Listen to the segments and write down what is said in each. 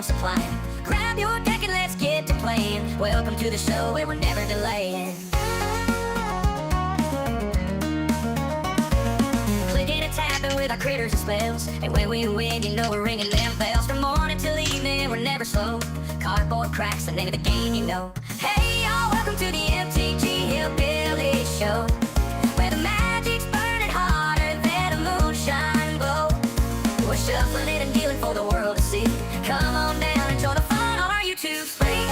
supplying. Grab your deck and let's get to playing. Welcome to the show where we're never delaying. Clicking and tapping with our critters and spells, and when we win, you know we're ringing them bells. From morning till evening, we're never slow. Cardboard cracks, the name of the game, you know. Hey y'all, welcome to the mtga Hillbilly Show, where the magic's burning harder than a moonshine glow. We're shuffling it and dealing for the world to see. Come on down and join the fun on our YouTube screen.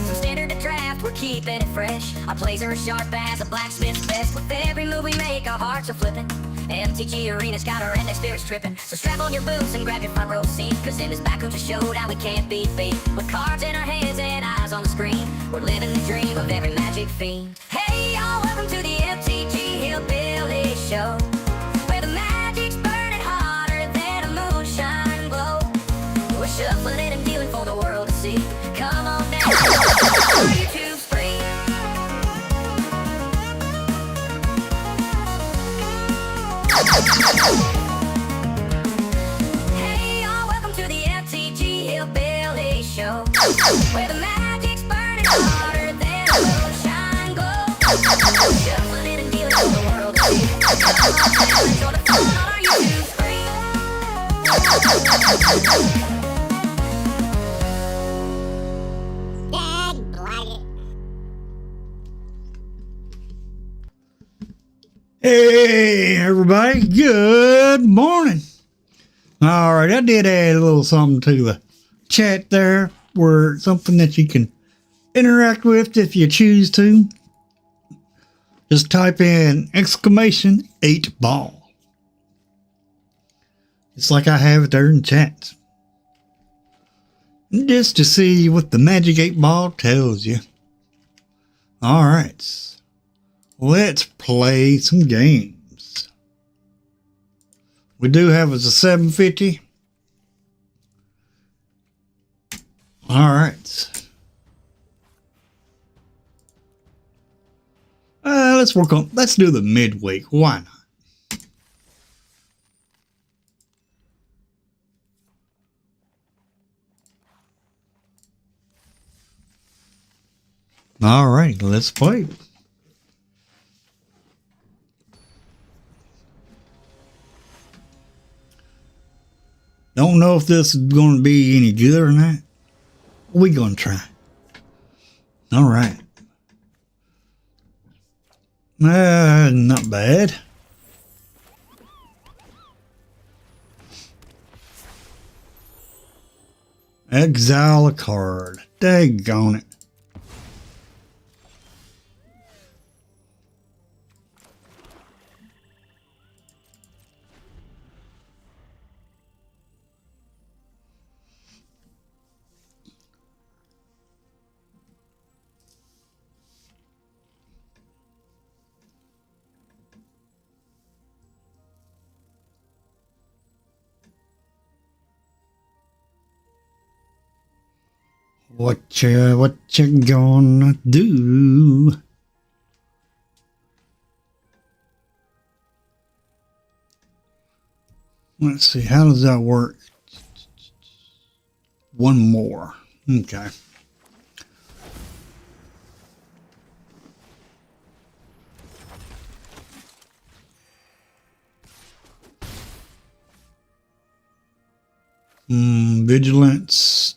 From standard to draft, we're keeping it fresh. Our plays are as sharp as a blacksmith's best. With every move we make, our hearts are flipping. MTG Arena's got our index spirits tripping. So strap on your boots and grab your front row seat, cause in this backroom's a showdown we can't be beat. With cards in our hands and eyes on the screen, we're living the dream of every magic fiend. Hey y'all, welcome to the MTG Hillbilly Show, where the magic's burning harder than a moonshine glow. We're shuffling it and dealing for the world to see. Come on down, our YouTube screen. Hey y'all, welcome to the MTG Hillbilly Show, where the magic's burning harder than a moonshine glow. Shuffling it and dealing for the world to see. Come on down and join the fun on our YouTube screen. Hey everybody, good morning. All right, I did add a little something to the chat there, where something that you can interact with if you choose to. Just type in exclamation 8 ball. It's like I have it there in chat. Just to see what the magic 8 ball tells you. All right. Let's play some games. We do have us a 750. All right. Let's do the midweek. Why not? All right, let's play. Don't know if this is going to be any good or not. We're going to try. All right. Not bad. Exile a card. Daggone it. What you gonna do? Let's see, how does that work? One more. Okay. Vigilance.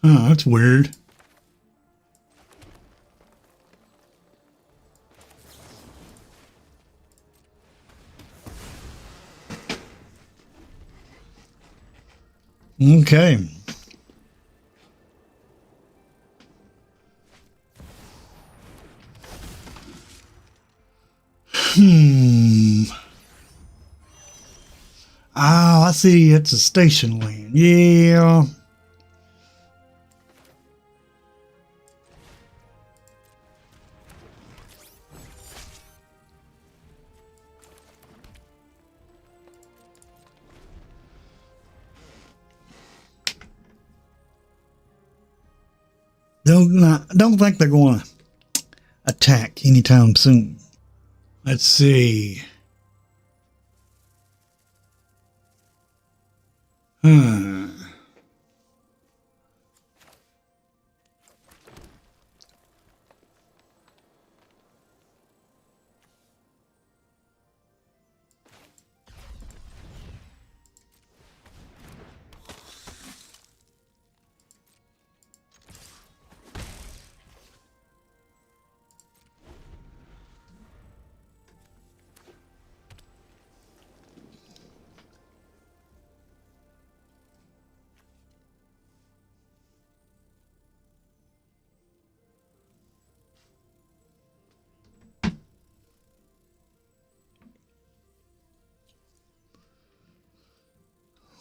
Oh, that's weird. Okay. Oh, I see. It's a station land. Yeah. Don't think they're going to attack anytime soon. Let's see.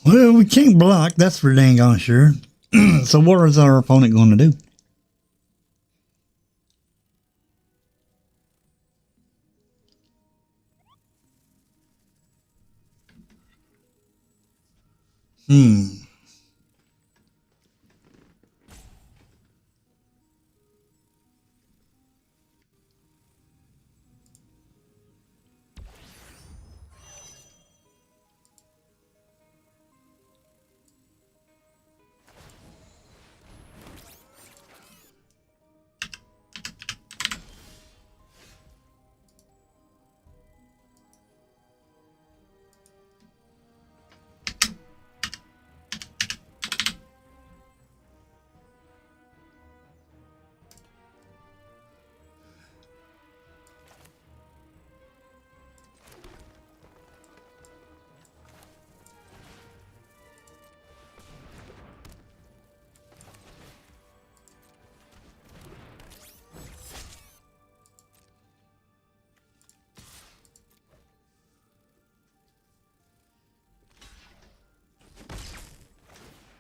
Well, we can't block, that's for dang on sure. So what is our opponent going to do?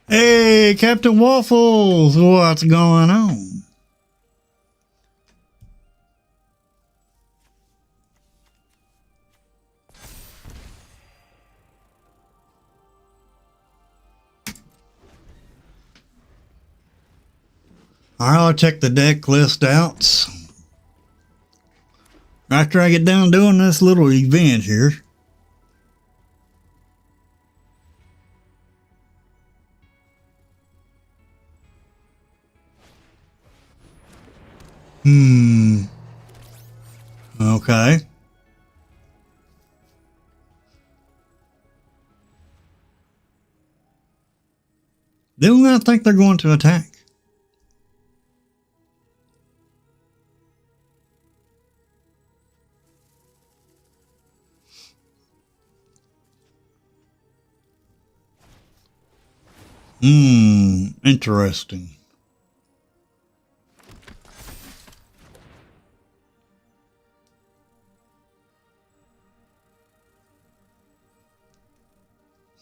Hey, Captain Waffles, what's going on? Alright, I'll check the deck list out after I get done doing this little event here. Okay. Do not think they're going to attack. Interesting.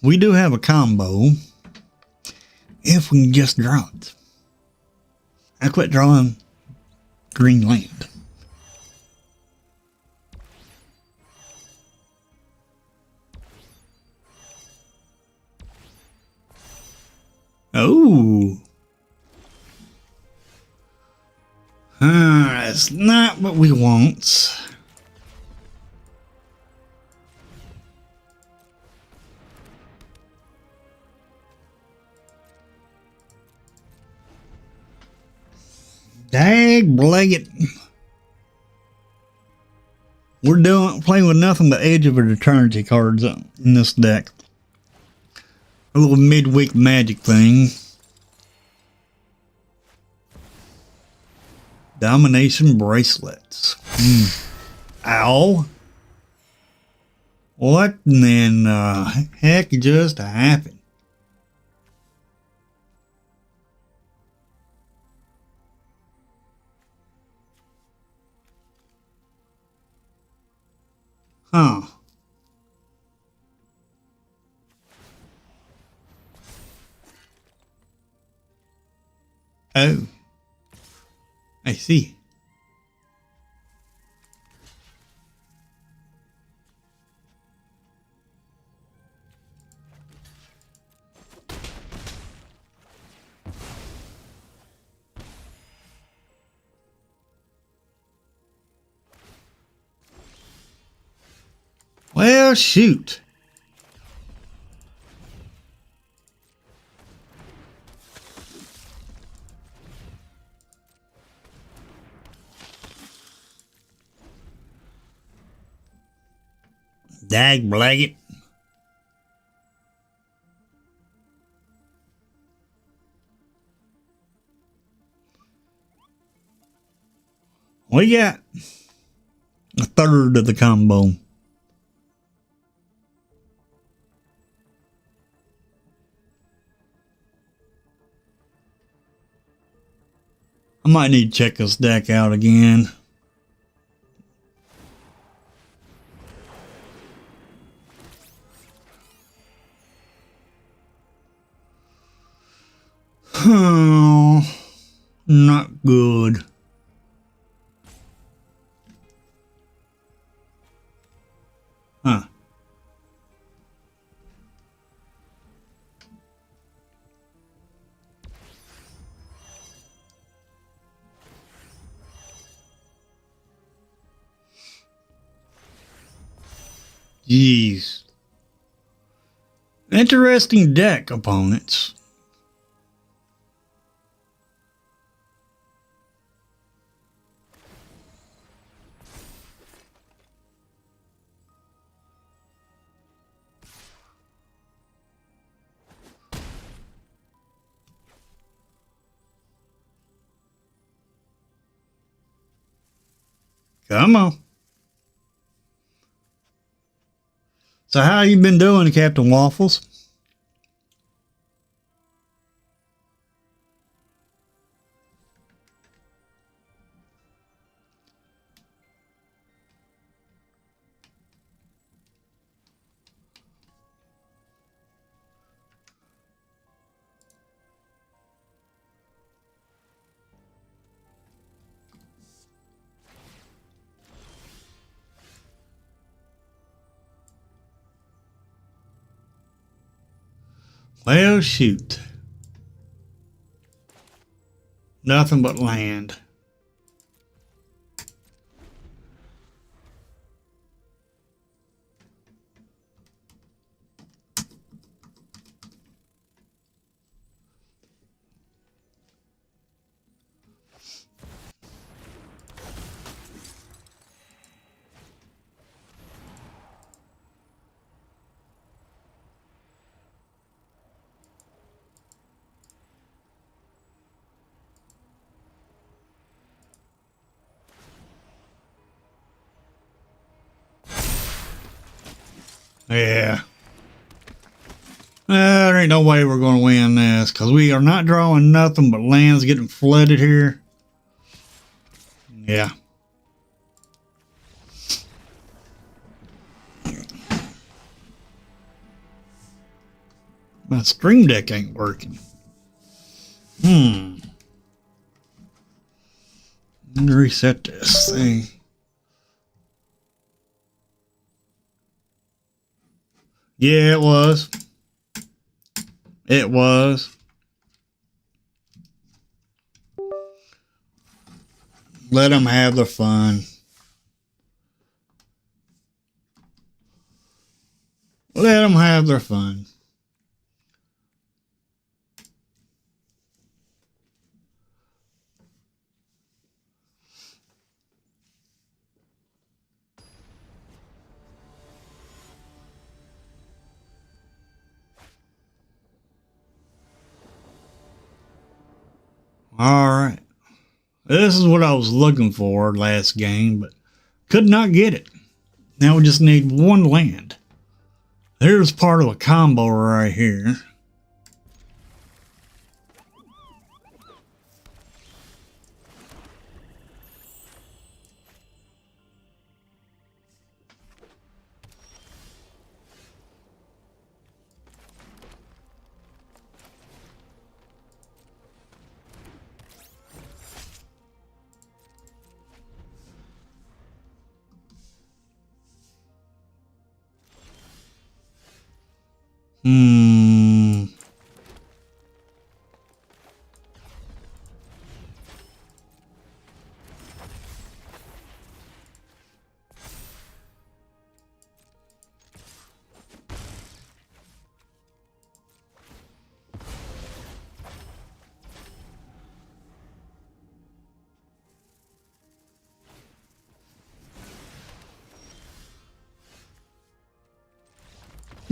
We do have a combo if we can just draw it. I quit drawing green land. Oh. That's not what we want. Dag blanket. We're playing with nothing but Age of Eternity cards in this deck. A little midweek magic thing. Domination bracelets. Ow. What in the heck just happened? Huh. Oh. I see. Well, shoot. Dag blaggit. We got a third of the combo. I might need to check this deck out again. Oh, not good. Huh. Jeez. Interesting deck, opponents. Come on. So how you been doing, Captain Waffles? Well, shoot. Nothing but land. Yeah. There ain't no way we're going to win this because we are not drawing nothing but lands getting flooded here. Yeah. My stream deck ain't working. Let me reset this thing. Yeah, it was. It was. Let them have their fun. Let them have their fun. All right. This is what I was looking for last game, but could not get it. Now we just need one land. Here's part of a combo right here.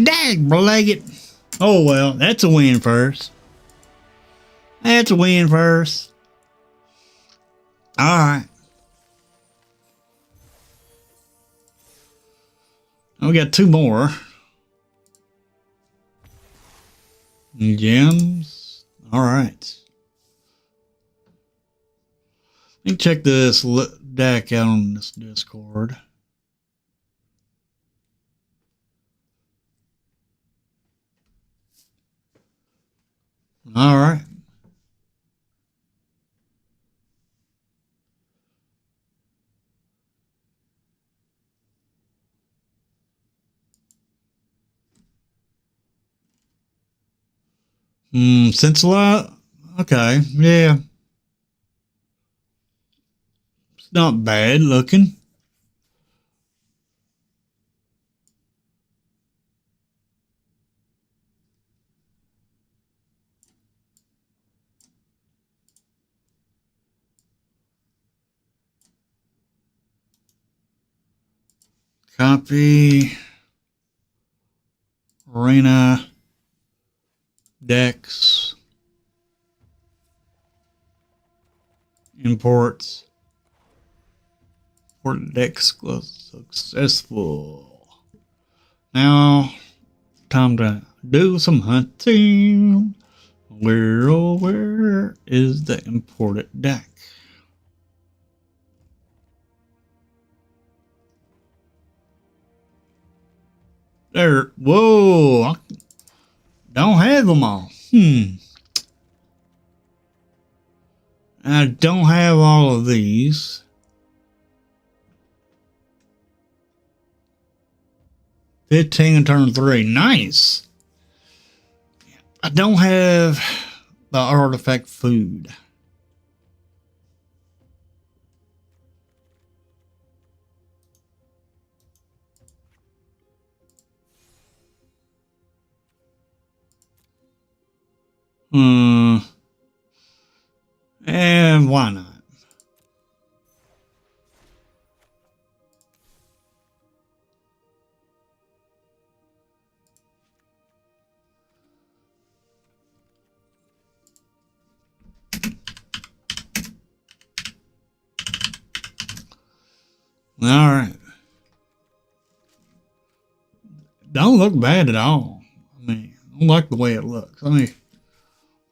Dag-blag-it. Oh, well, that's a win first. That's a win first. All right. We got two more. Gems. All right. Let me check this deck out on this Discord. All right. Since a lot. Okay. Yeah. It's not bad looking. Copy. Arena. Decks. Imports. Import decks was successful. Now, time to do some hunting. Where is the imported deck? There. Whoa. I don't have them all. I don't have all of these. $15 and turn 3. Nice. I don't have the artifact food. And why not? All right. Don't look bad at all. I mean, I don't like the way it looks. Let me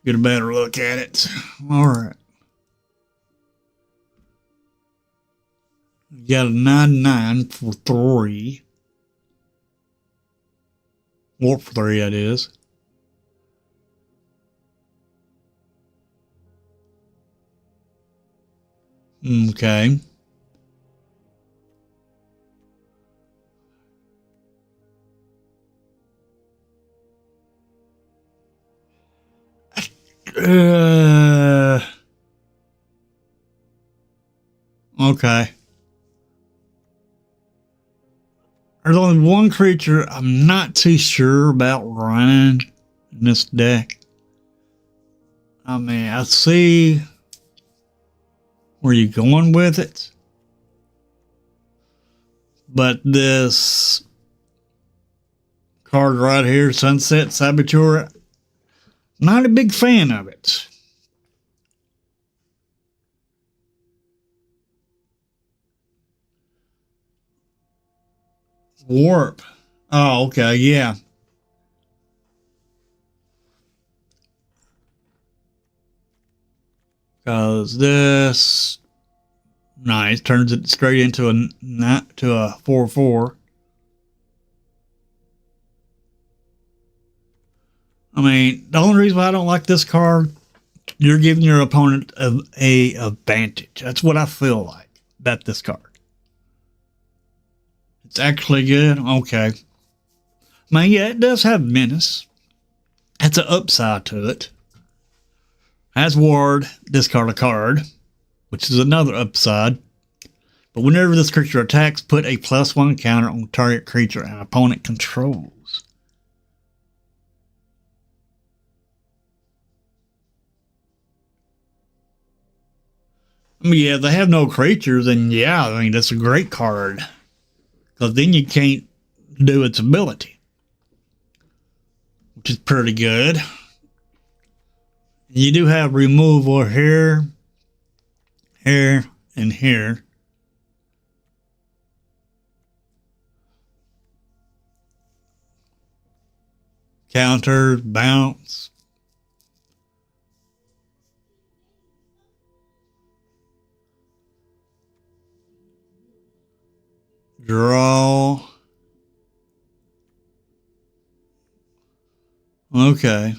get a better look at it. All right. You got a 99 for 3. Warp for 3, that is. Okay. Okay. There's only one creature I'm not too sure about running in this deck. I mean, I see where you're going with it. But this card right here, Sunset Saboteur, not a big fan of it. Warp. Oh, okay, yeah. Because this nice turns it straight into a 4/4. I mean, the only reason why I don't like this card, you're giving your opponent a advantage. That's what I feel like about this card. It's actually good. Okay. I mean, yeah, it does have menace. That's an upside to it. Has ward, discard a card, which is another upside. But whenever this creature attacks, put a +1 counter on target creature an opponent controls. I mean, yeah, they have no creatures, and yeah, I mean, that's a great card. Because then you can't do its ability. which is pretty good. You do have removal here, here, and here. Counters, bounce. Draw. Okay.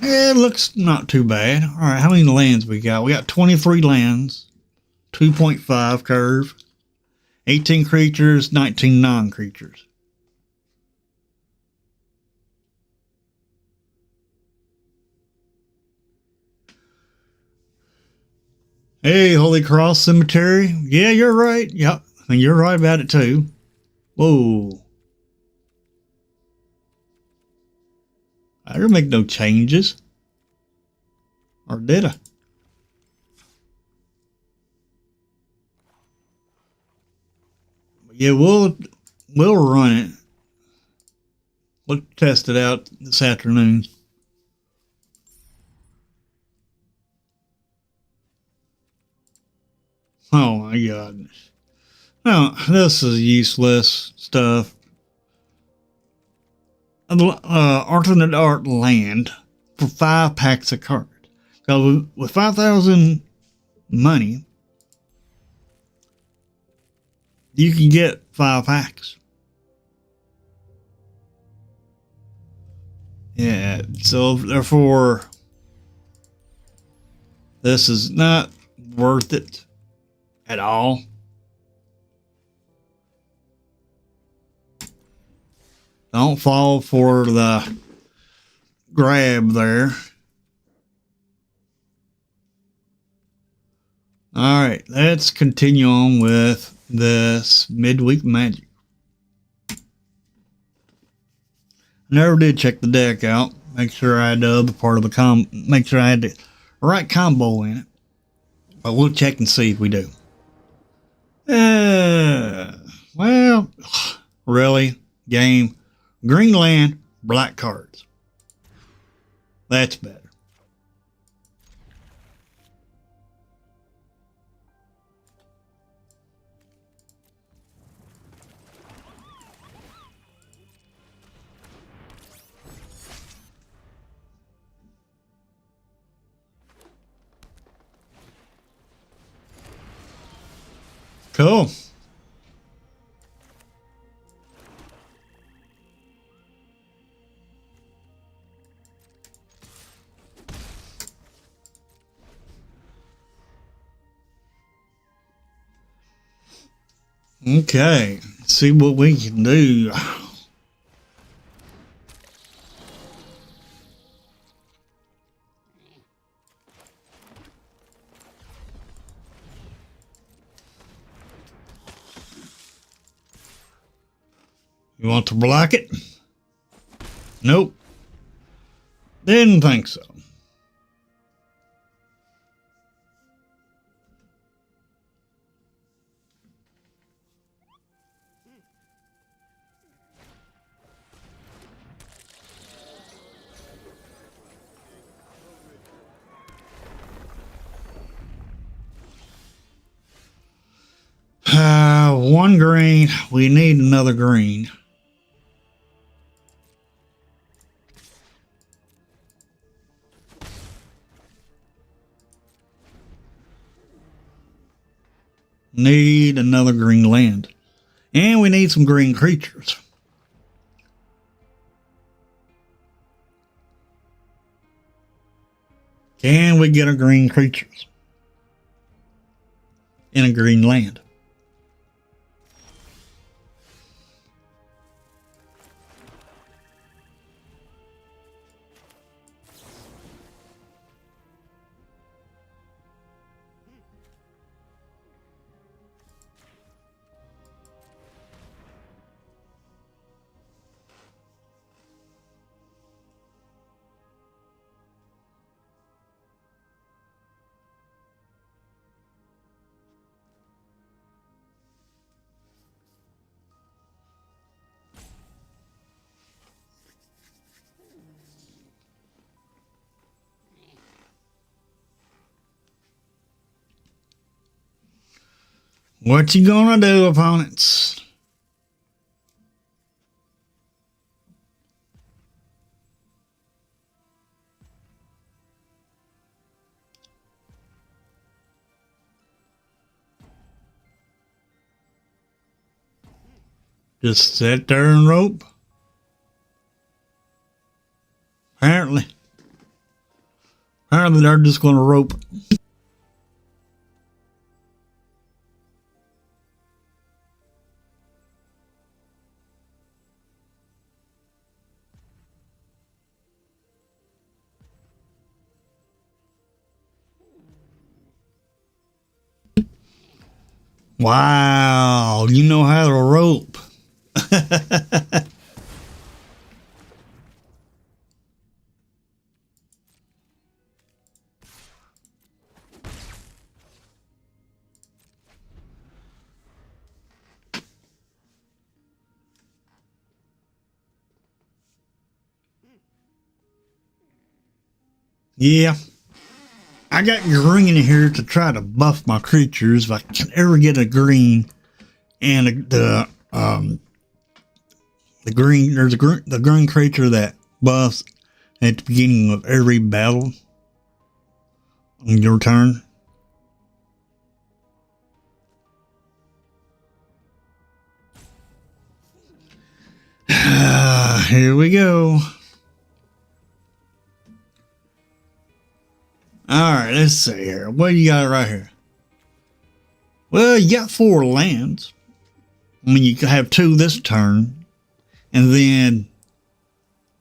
Yeah, it looks not too bad. All right, how many lands we got? We got 23 lands, 2.5 curve, 18 creatures, 19 non-creatures. Hey, Holy Cross Cemetery. Yeah, you're right. Yep, and you're right about it too. Whoa. I didn't make no changes. Or did I? Yeah, we'll run it. We'll test it out this afternoon. Oh my goodness. No, this is useless stuff. Alternate art land for 5 packs of cards. Because with 5,000 money, you can get 5 packs. Yeah, so therefore, this is not worth it at all. Don't fall for the grab there. All right, let's continue on with this midweek magic. Never did check the deck out. Make sure I had the other part of the make sure I had the right combo in it. But we'll check and see if we do. Well, really? Game. Green land, black cards. That's better. Cool. Okay, let's see what we can do. You want to block it? Nope. Didn't think so. One green. We need another green. Need another green land. And we need some green creatures. Can we get a green creatures in a green land? What you gonna do, opponents? Just sit there and rope? Apparently they're just gonna rope. Wow, you know how to rope. Yeah, I got green in here to try to buff my creatures if I can ever get a green. And the green, there's the green creature that buffs at the beginning of every battle on your turn. Here we go. Alright, let's see here. What do you got right here? Well, you got 4 lands. I mean, you could have 2 this turn, and then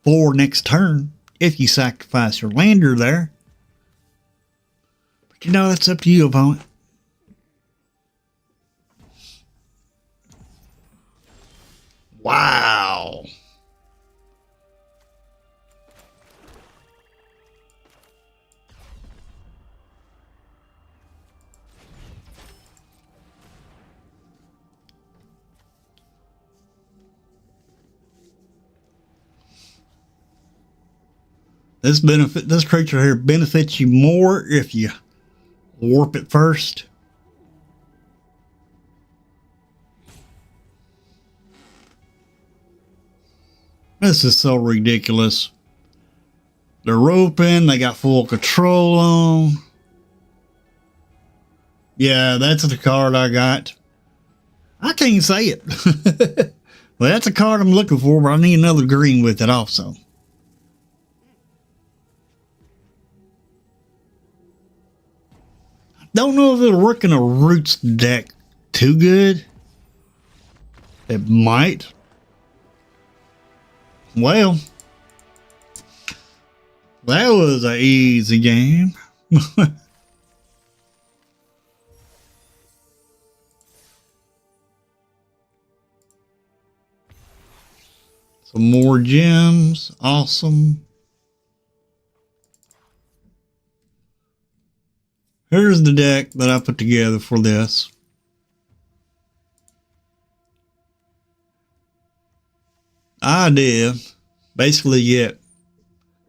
4 next turn if you sacrifice your lander there. But you know, that's up to you, opponent. Wow. This creature here benefits you more if you warp it first. This is so ridiculous. They're roping, they got full control on. Yeah, that's the card I got. I can't say it. Well, that's a card I'm looking for, but I need another green with it also. Don't know if it'll work in a Roots deck too good. It might. Well, that was an easy game. Some more gems. Awesome. Here's the deck that I put together for this. Idea, basically get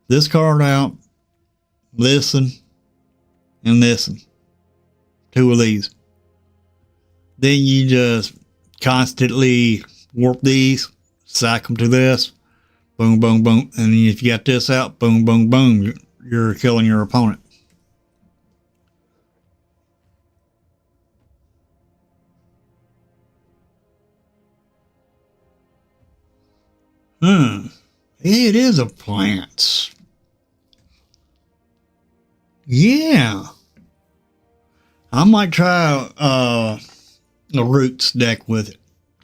this card out, listen, and listen. 2 of these. Then you just constantly warp these, sack them to this, boom, boom, boom. And if you got this out, boom, boom, boom, you're killing your opponent. It is a plant. Yeah. I might try a Roots deck with it.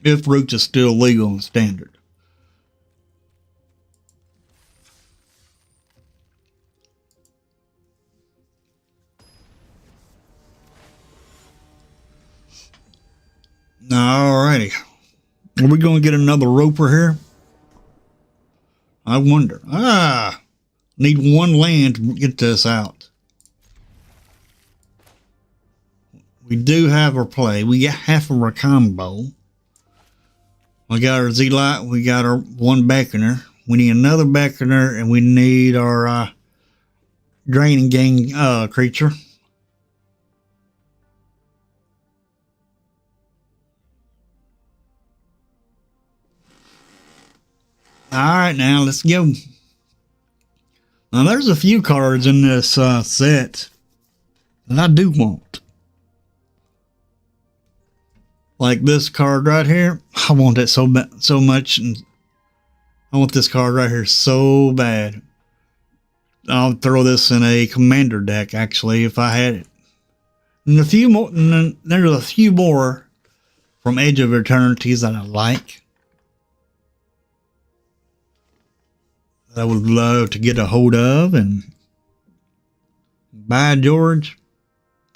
If Roots is still legal and standard. Alrighty. Are we going to get another roper here? I wonder. Need 1 land to get this out. We do have our play. We got half of our combo. We got our Zealot. We got our 1 Beckoner. We need another Beckoner, and we need our Draining Gang creature. Alright, now let's go. Now there's a few cards in this set that I do want. Like this card right here. I want it so much. And I want this card right here so bad. I'll throw this in a commander deck, actually, if I had it. And a few more, and there's a few more from Edge of Eternities that I like. That I would love to get a hold of, and by George,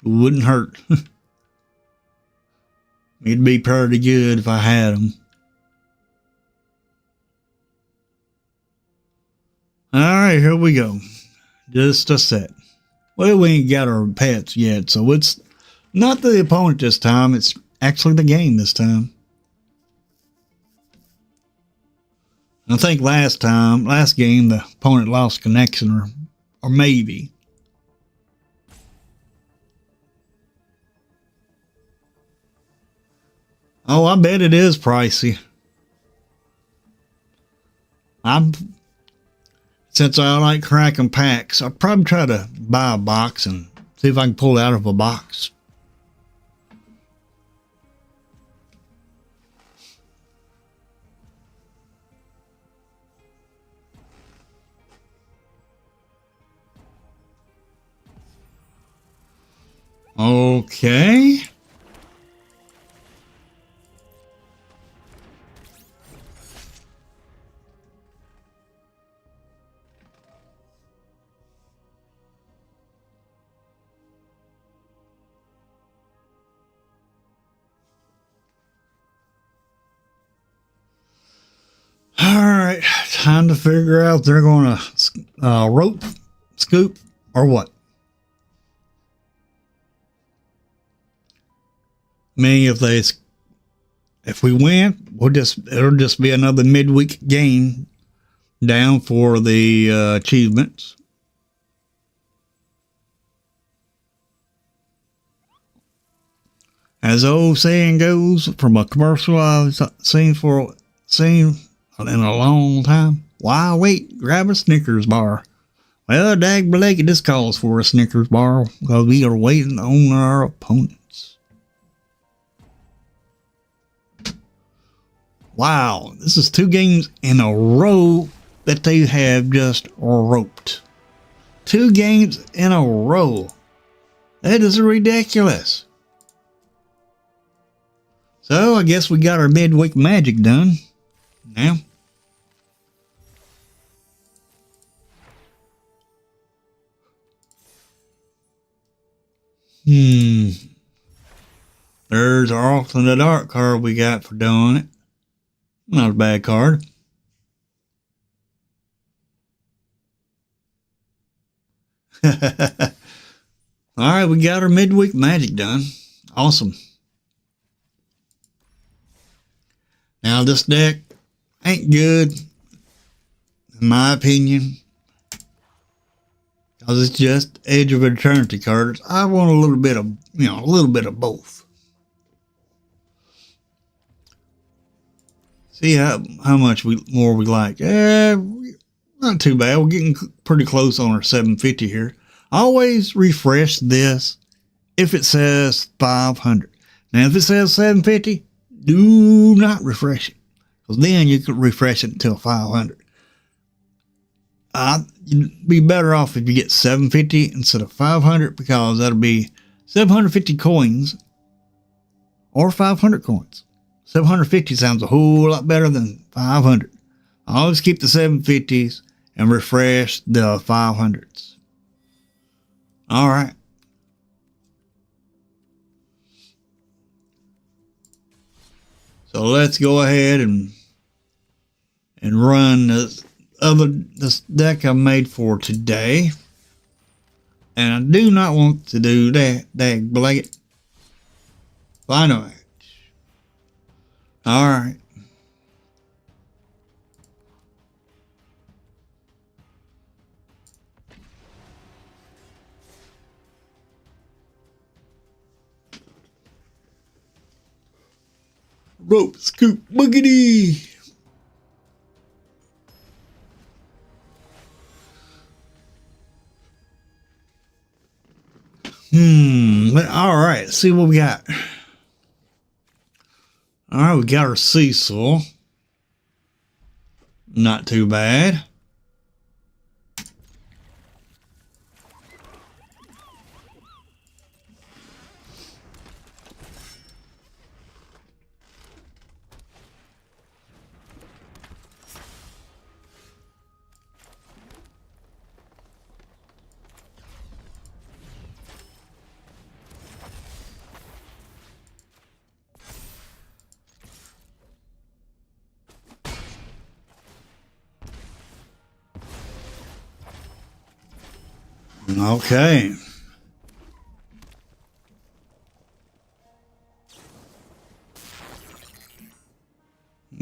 it wouldn't hurt. It'd be pretty good if I had them. Alright, here we go. Just a set. Well, we ain't got our pets yet, so it's not the opponent this time. It's actually the game this time. I think last game, the opponent lost connection, or maybe. Oh, I bet it is pricey. Since I like cracking packs, I'll probably try to buy a box and see if I can pull it out of a box. Okay. Alright, time to figure out if they're going to rope, scoop, or what. I mean, if we win, it'll just be another midweek game down for the achievements. As the old saying goes, from a commercial I've seen in a long time. Why wait? Grab a Snickers bar. Well, dag beleggy, this calls for a Snickers bar because we are waiting on our opponents. Wow, this is 2 games in a row that they have just roped. 2 games in a row. That is ridiculous. So I guess we got our midweek magic done now. There's our Off in the Dark card we got for doing it. Not a bad card. Alright, we got our midweek magic done. Awesome. Now this deck ain't good, in my opinion, because it's just Edge of Eternity cards. I want a little bit of both. See how much more we like. Not too bad. We're getting pretty close on our 750 here. Always refresh this if it says 500. Now, if it says 750, do not refresh it, because then you could refresh it until 500. You'd be better off if you get 750 instead of 500, because that'll be 750 coins or 500 coins. 750 sounds a whole lot better than 500. I always keep the 750s and refresh the 500s. All right. So let's go ahead and run this deck I made for today. And I do not want to do that. Dag blanket. Final match. Alright. Rope, scoop, boogity. All right, let's see what we got. All right, we got our Cecil. Not too bad. Okay.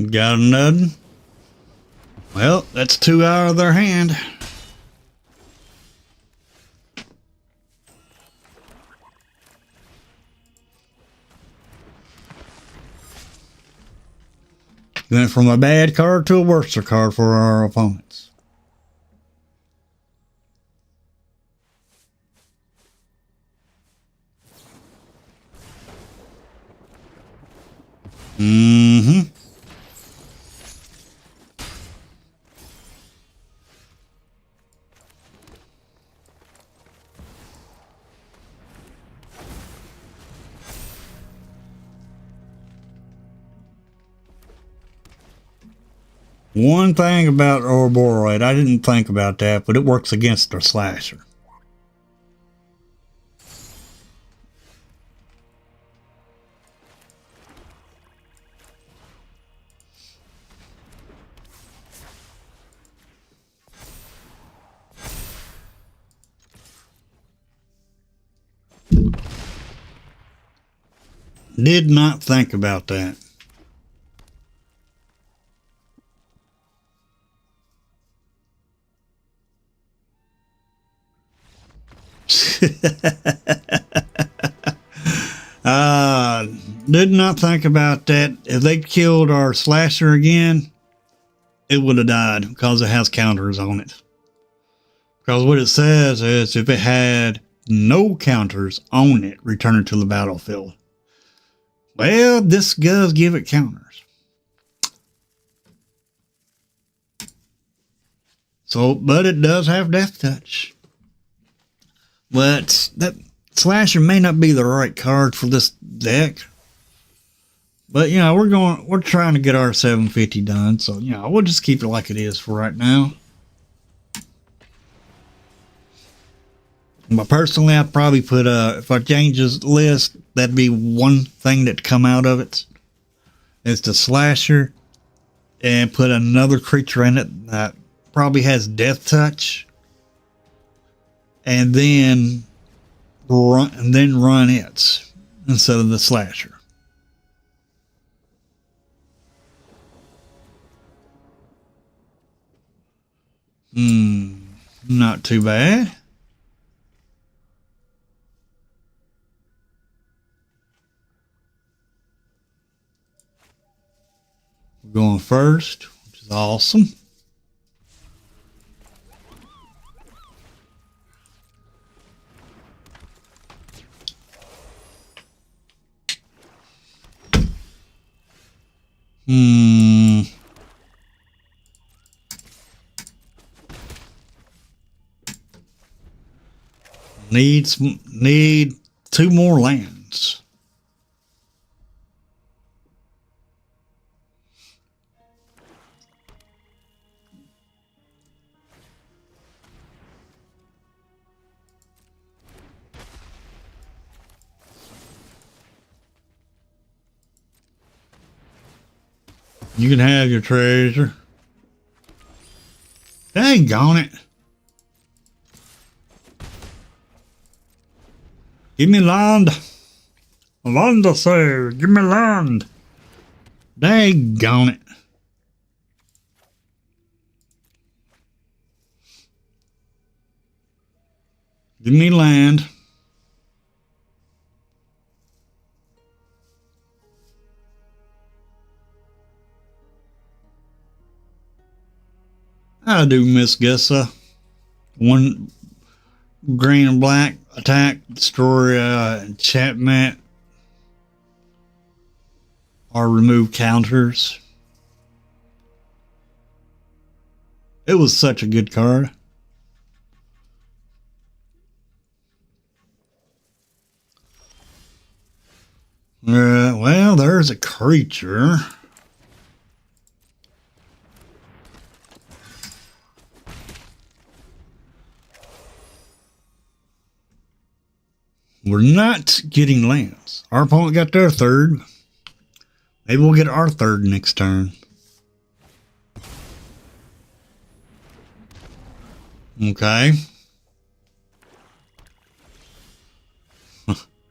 Got another? Well, that's 2 out of their hand. Went from a bad card to a worse card for our opponents. Mm-hmm. One thing about Ouroboros, I didn't think about that, but it works against the slasher. Did not think about that. Did not think about that. If they killed our slasher again, it would have died because it has counters on it. Because what it says is if it had no counters on it, return it to the battlefield. Well, this does give it counters. So, but it does have death touch. But that slasher may not be the right card for this deck. But you know, we're trying to get our 750 done, so you know, we'll just keep it like it is for right now. But personally, I'd probably put if I change this list, that'd be one thing that come out of it. It's the slasher, and put another creature in it that probably has death touch, and then run it instead of the slasher. Not too bad. We're going first, which is awesome. Need 2 more lands. You can have your treasure. Dang it. Give me land. Land, I say. Give me land. Dang it. Give me land. I do miss Gessa. green and black, attack, destroy enchantment, or remove counters. It was such a good card. Well, there's a creature. We're not getting lands. Our opponent got their third. Maybe we'll get our third next turn. Okay.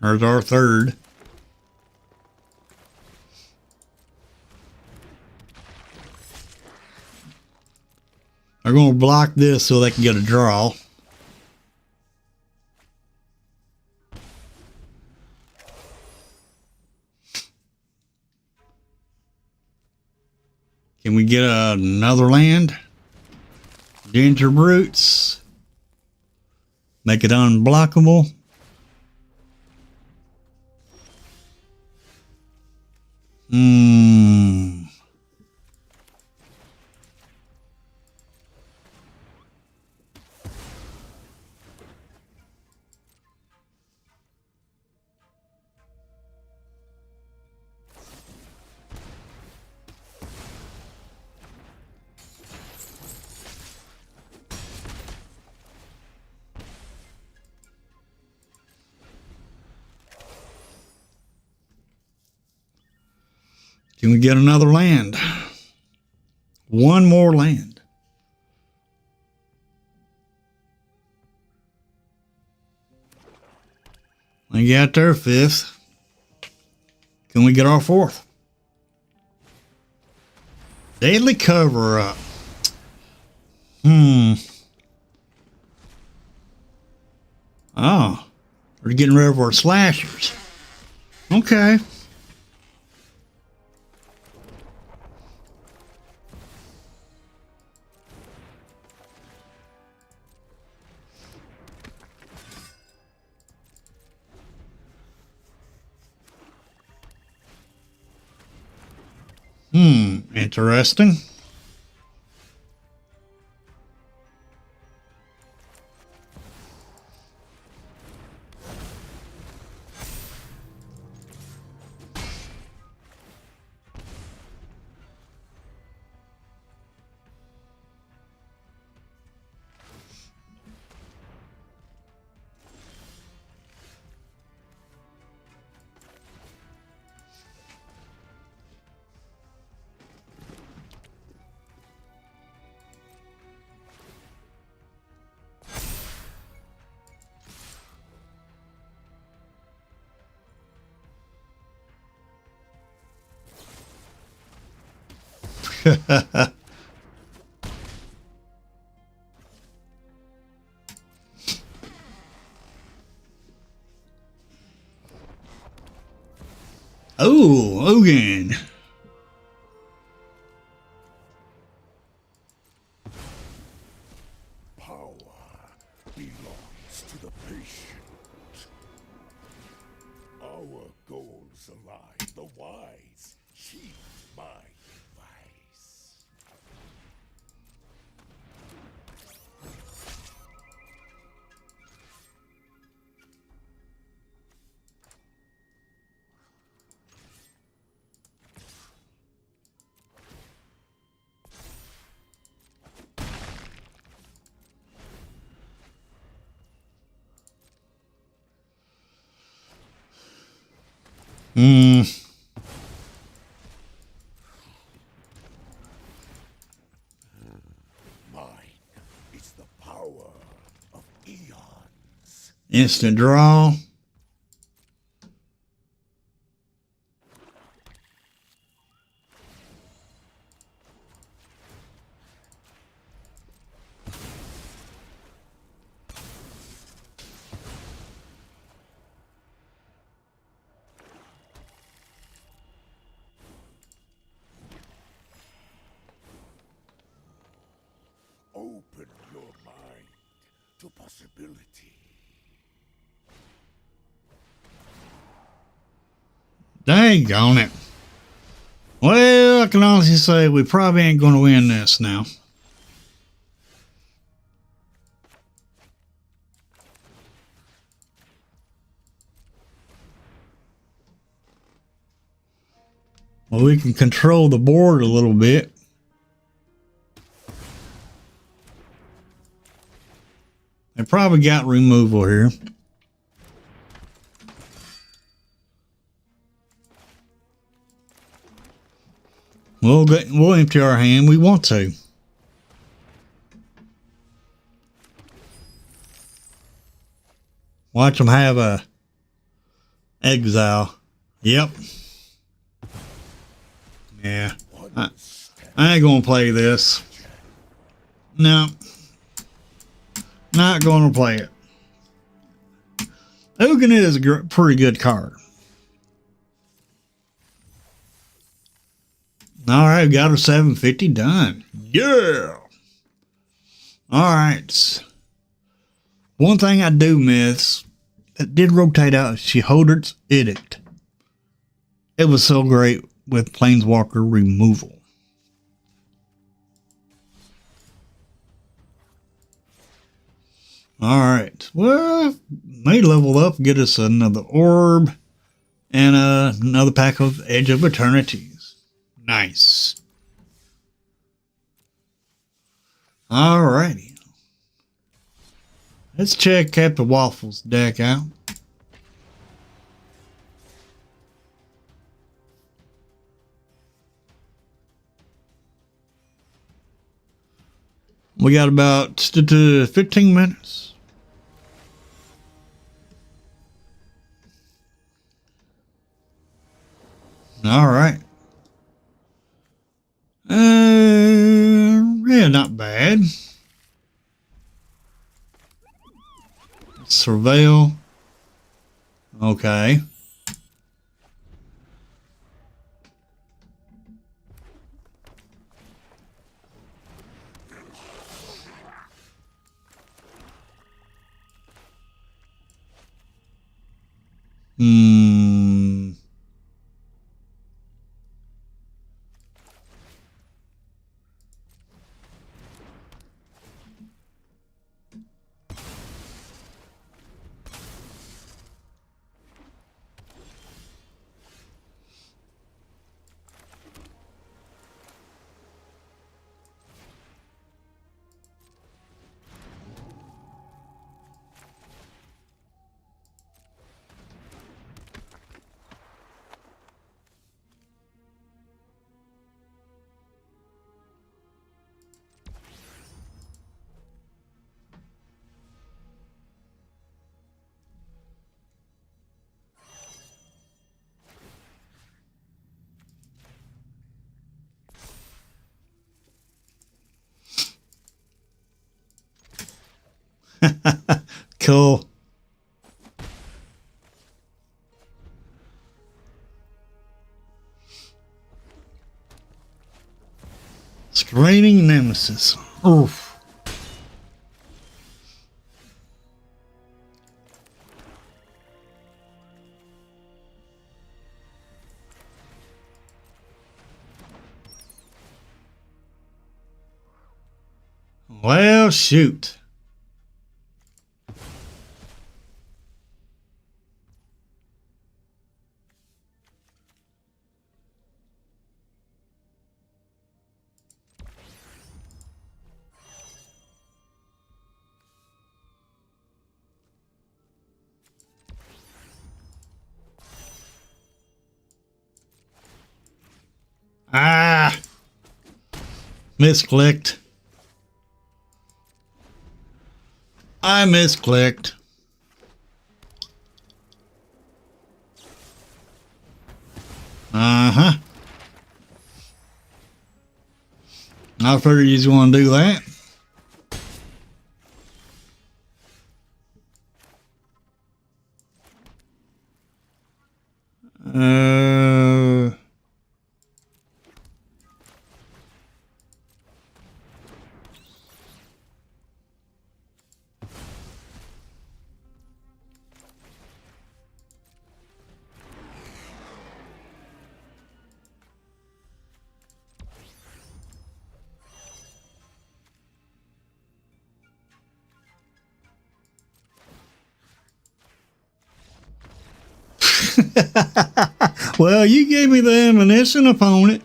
There's our third. They're going to block this so they can get a draw. Can we get another land? Ginger Brutes. Make it unblockable. Can we get another land? One more land. They got their fifth. Can we get our fourth? Daily cover up. Oh, we're getting rid of our slashers. Okay. Interesting. Oh, Ogan. Power belongs to the patient. Our goals align. The wise heed my advice. Mine is the power of eons. Instant draw. Open your mind to possibility. Dang on it. Well, I can honestly say we probably ain't going to win this now. Well, we can control the board a little bit. They probably got removal here. We'll empty our hand. We want to. Watch them have a exile. Yep. Yeah. I ain't gonna play this. No. Not gonna play it. Ugin is a pretty good card. All right, got her 750 done. Yeah. All right. One thing I do miss, it did rotate out, Sheholdred's Edict. It was so great with Planeswalker removal. All right. Well, may level up, get us another orb and another pack of Edge of Eternities. Nice. All righty. Let's check Captain Waffles deck out. We got about 15 minutes. All right. Yeah, not bad. Surveil. Okay. Hmm. Cool. Screening Nemesis. Oof. Well, shoot. Ah. Misclicked. I misclicked. Uh-huh. I figured you just want to do that. Well, you gave me the ammunition, opponent.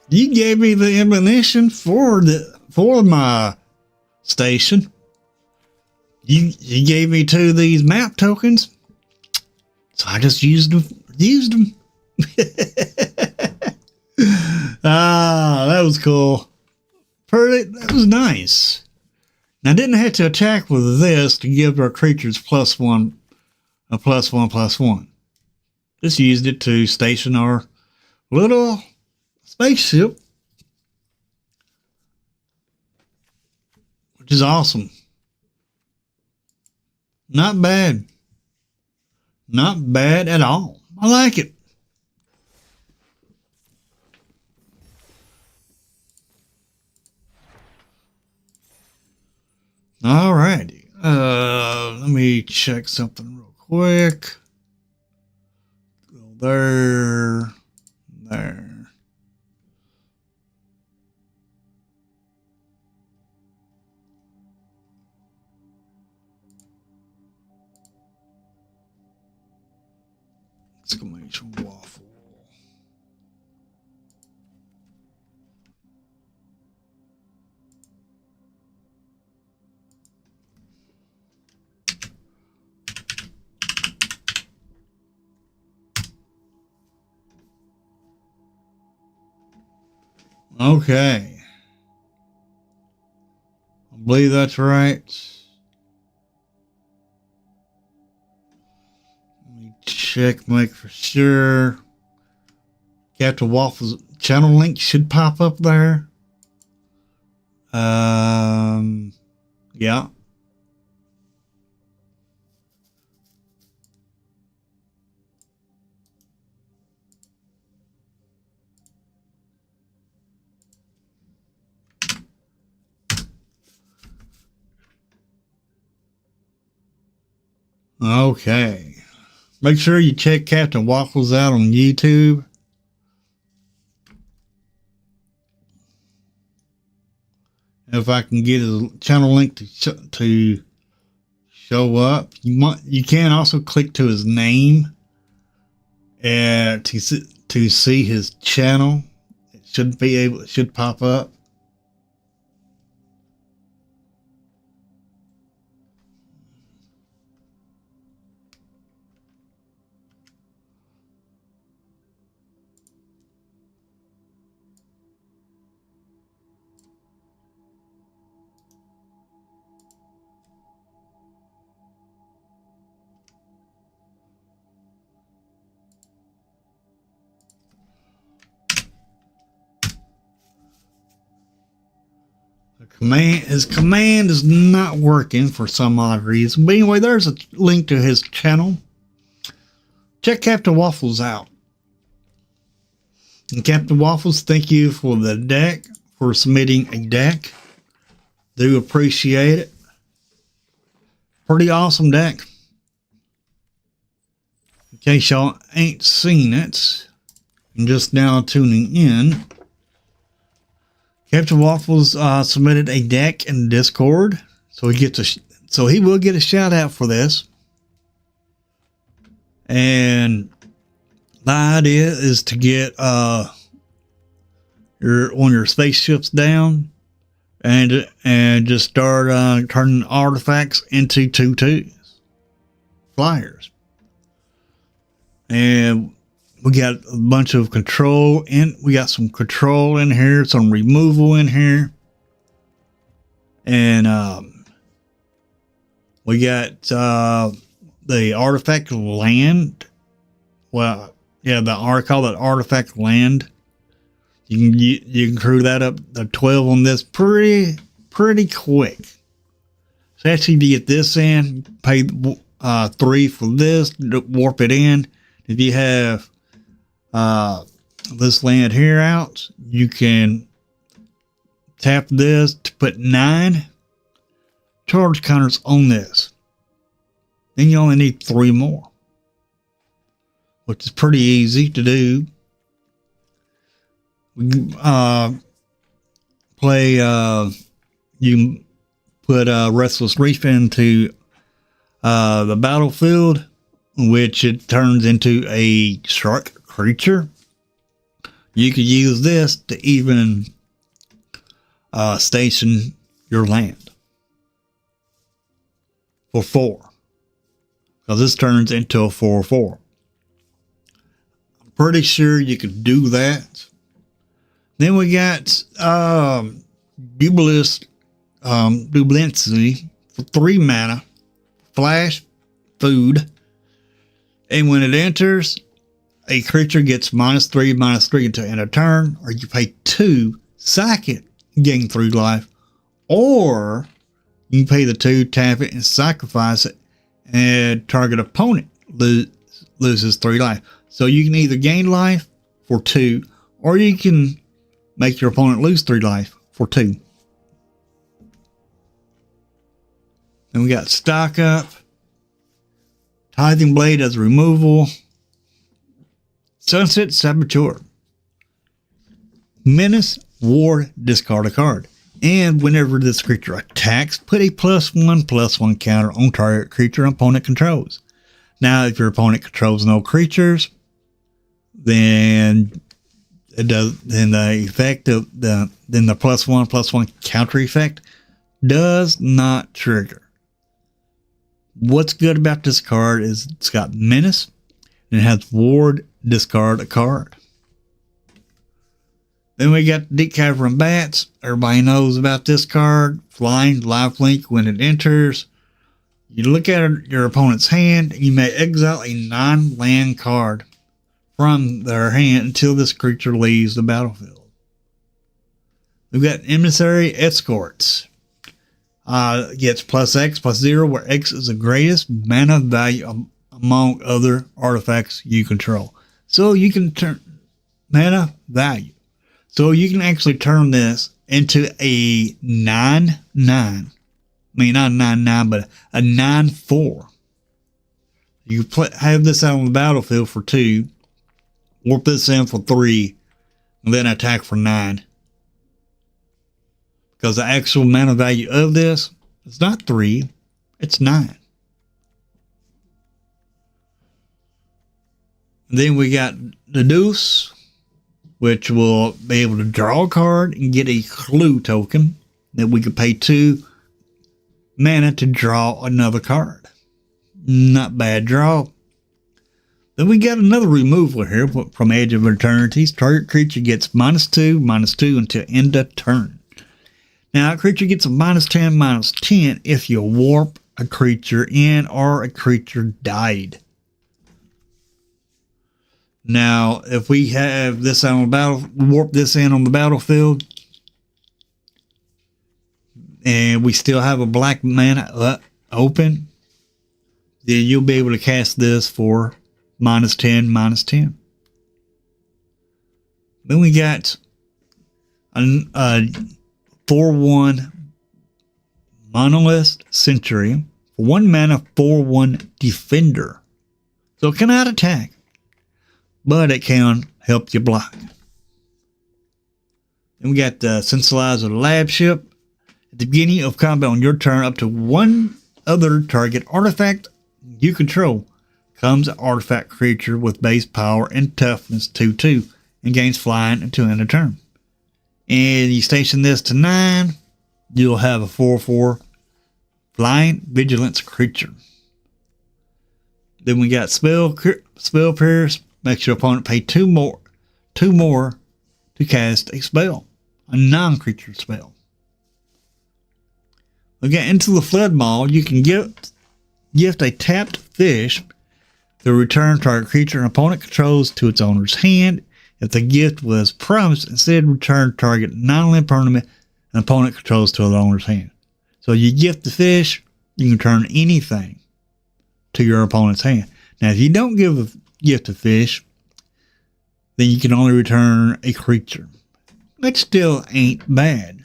You gave me the ammunition for my station. You gave me 2 of these map tokens, so I just used them. That was cool. That was nice. Now, I didn't have to attack with this to give our creatures +1, a +1/+1. Just used it to station our little spaceship, which is awesome. Not bad. Not bad at all. I like it. All righty. Let me check something real quick. Go there. There. Exclamation waffle. Okay. I believe that's right. Let me check, make for sure. Captain Waffle's channel link should pop up there. Yeah. Okay. Make sure you check Captain Waffles out on YouTube. If I can get his channel link to show up, you can also click to his name and to see his channel. It should pop up. His command is not working for some odd reason. But anyway, there's a link to his channel. Check Captain Waffles out. And Captain Waffles, thank you for the deck, for submitting a deck. Do appreciate it. Pretty awesome deck. In case y'all ain't seen it, and just now tuning in, Captain Waffles submitted a deck in Discord, so he will get a shout out for this. And the idea is to get your spaceships down and just start turning artifacts into 2/2s, flyers. And we got a bunch of control we got some control in here, some removal in here. And we got the artifact land. Well, yeah, I call that artifact land. You can crew that up to 12 on this pretty quick. So actually, to get this in, pay 3 for this, warp it in. If you have this land here out, you can tap this to put 9 charge counters on this. Then you only need 3 more, which is pretty easy to do. We play, you can put Restless Reef into the battlefield which it turns into a shark creature. You could use this to even station your land for 4. Because this turns into a 4/4. I'm pretty sure you could do that. Then we got Dublincy for 3 mana, flash, food, and when it enters, a creature gets -3/-3 until end of turn, or you pay 2, sack it, gain 3 life, or you can pay the 2, tap it, and sacrifice it, and target opponent loses 3 life. So you can either gain life for 2, or you can make your opponent lose 3 life for 2. Then we got Stock Up, Tithing Blade as removal, Sunset Saboteur, Menace, Ward, discard a card. And whenever this creature attacks, put a +1/+1 counter on target creature opponent controls. Now, if your opponent controls no creatures, then it does. Then the effect of the +1/+1 counter effect does not trigger. What's good about this card is it's got Menace and it has Ward, discard a card. Then we got Deep Cavern Bats. Everybody knows about this card. Flying, lifelink. When it enters, you look at your opponent's hand, and you may exile a non-land card from their hand until this creature leaves the battlefield. We've got Emissary Escorts. Gets +X/+0, where X is the greatest mana value among other artifacts you control. So you can turn mana value. So you can actually turn this into a 9/9. I mean, not 9/9, but a 9/4. You have this out on the battlefield for 2, warp this in for 3, and then attack for 9. Because the actual mana value of this is not 3, it's 9. And then we got the Deuce, which will be able to draw a card and get a clue token that we could pay 2 mana to draw another card. Not bad draw. Then we got another removal here from Edge of Eternities. Target creature gets -2/-2 until end of turn. Now, a creature gets a -10/-10 if you warp a creature in or a creature died. Now, if we have this on the warp this in on the battlefield, and we still have a black mana open, then you'll be able to cast this for -10/-10. Then we got a 4/1 Monolith Century for 1 mana 4/1 Defender. So it cannot attack, but it can help you block. Then we got the Centralizer Lab Ship. At the beginning of combat on your turn, up to 1 other target artifact you control comes an artifact creature with base power and toughness 2/2 and gains flying until end of turn. And you station this to 9, you'll have a 4/4 flying vigilance creature. Then we got Spell Pierce. Makes your opponent pay 2 more to cast a spell, a non-creature spell. We get into the Flood Maw. You can gift a tapped fish to return target creature an opponent controls to its owner's hand. If the gift was promised, instead return target non-land permanent an opponent controls to the owner's hand. So you gift the fish, you can return anything to your opponent's hand. Now, if you don't give a gift a fish, then you can only return a creature. That still ain't bad.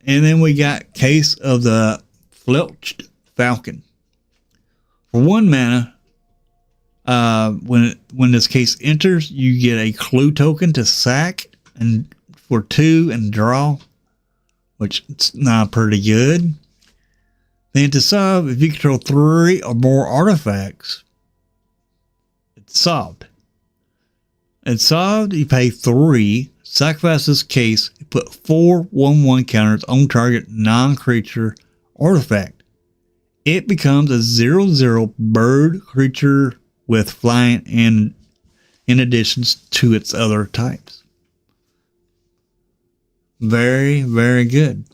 And then we got Case of the Fletched Falcon. For 1 mana, when this case enters, you get a clue token to sack and for 2 and draw, which is not pretty good. Then to solve, if you control 3 or more artifacts, it's solved. It's solved, you pay 3, sacrifice this case, you put 4 1/1 counters on target non-creature artifact. It becomes a 0/0 bird creature with flying and in addition to its other types. Very, very good.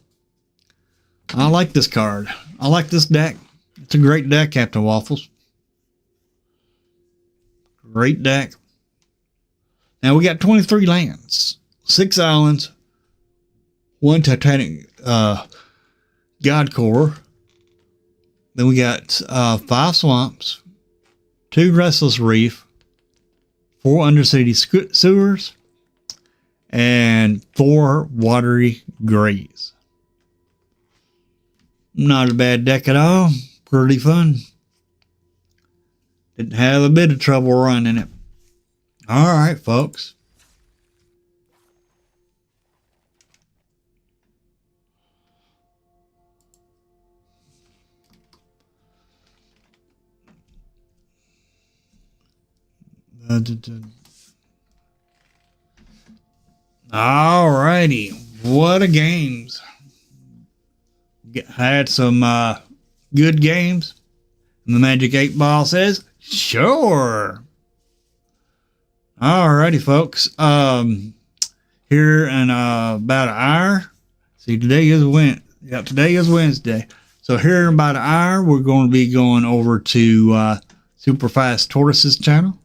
I like this card. I like this deck. It's a great deck, Captain Waffles. Great deck. Now we got 23 lands, 6 islands, 1 Titanic God Core. Then we got 5 swamps, 2 Restless Reef, 4 Undercity Sewers, and 4 Watery Graves. Not a bad deck at all. Pretty fun. Didn't have a bit of trouble running it. All right, folks. All righty. What a games. Had some good games. And the Magic 8 Ball says, sure. Alrighty, folks. Here in about an hour. See, today is Wednesday. So here in about an hour, we're going to be going over to Super Fast Tortoise's channel.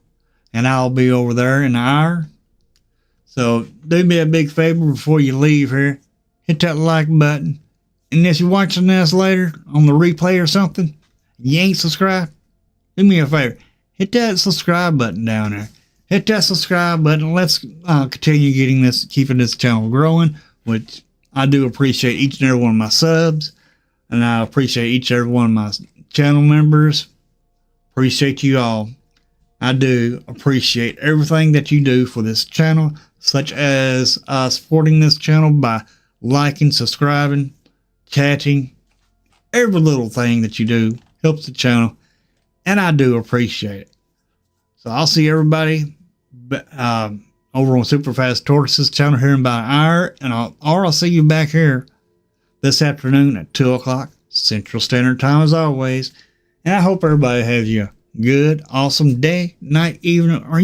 And I'll be over there in an hour. So do me a big favor before you leave here. Hit that like button. And if you're watching this later on the replay or something, you ain't subscribed, do me a favor. Hit that subscribe button down there. Hit that subscribe button. Let's continue keeping this channel growing, which I do appreciate each and every one of my subs. And I appreciate each and every one of my channel members. Appreciate you all. I do appreciate everything that you do for this channel, such as supporting this channel by liking, subscribing, chatting. Every little thing that you do helps the channel, and I do appreciate it. So I'll see everybody over on Super Fast Tortoise's channel here in about an hour, and I'll see you back here this afternoon at 2 o'clock Central Standard Time as always. And I hope everybody has you a good, awesome day, night, evening, or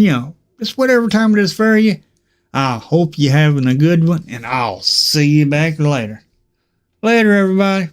just whatever time it is for you. I hope you're having a good one, and I'll see you back later. Later, everybody.